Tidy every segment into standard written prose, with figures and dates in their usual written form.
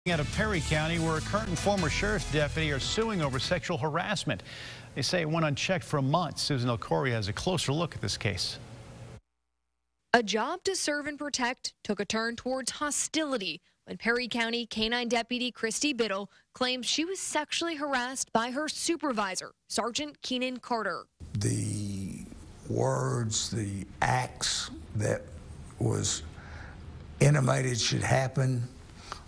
Out of Perry County, where a current and former sheriff's deputy are suing over sexual harassment. They say it went unchecked for months. Susan Elcory has a closer look at this case. A job to serve and protect took a turn towards hostility when Perry County Canine Deputy Christy Biddle claimed she was sexually harassed by her supervisor, Sergeant Keenan Carter. The words, the acts that was intimated should happen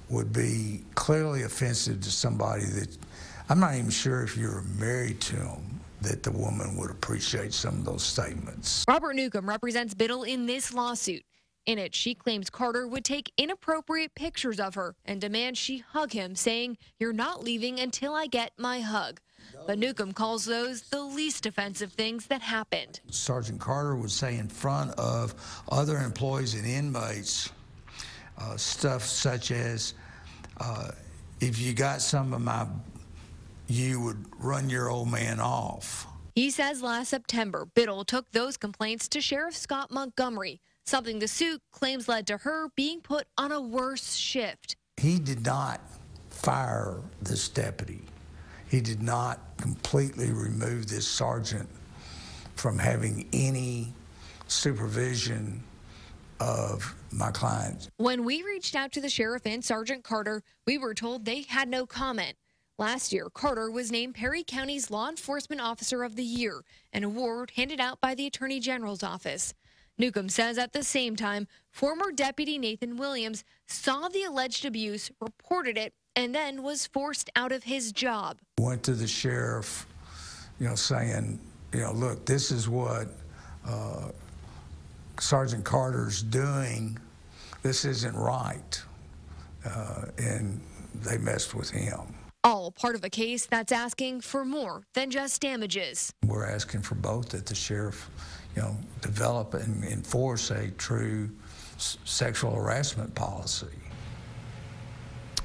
would be clearly offensive to somebody that I'm not even sure if you're married to them that the woman would appreciate some of those statements. Robert Newcomb represents Biddle in this lawsuit. In it, she claims Carter would take inappropriate pictures of her and demand she hug him, saying, "You're not leaving until I get my hug." But Newcomb calls those the least offensive things that happened. Sergeant Carter would say in front of other employees and inmates stuff such as, if you got some of my, you would run your old man off. He says last September, Biddle took those complaints to Sheriff Scott Montgomery, something the suit claims led to her being put on a worse shift. He did not fire this deputy. He did not completely remove this sergeant from having any supervision of my clients. When we reached out to the sheriff and Sergeant Carter, we were told they had no comment. Last year, Carter was named Perry County's Law Enforcement Officer of the Year, an award handed out by the Attorney General's office. Newcomb says at the same time, former Deputy Nathan Williams saw the alleged abuse, reported it, and then was forced out of his job. Went to the sheriff, saying, look, this is what Sergeant Carter's doing. This isn't right. And they messed with him. All part of a case that's asking for more than just damages. We're asking for both, that the sheriff, develop and enforce a true sexual harassment policy.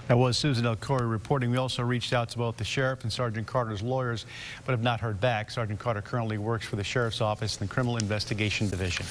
That was Susan Elcory reporting. We also reached out to both the sheriff and Sergeant Carter's lawyers, but have not heard back. Sergeant Carter currently works for the sheriff's office in the Criminal Investigation Division.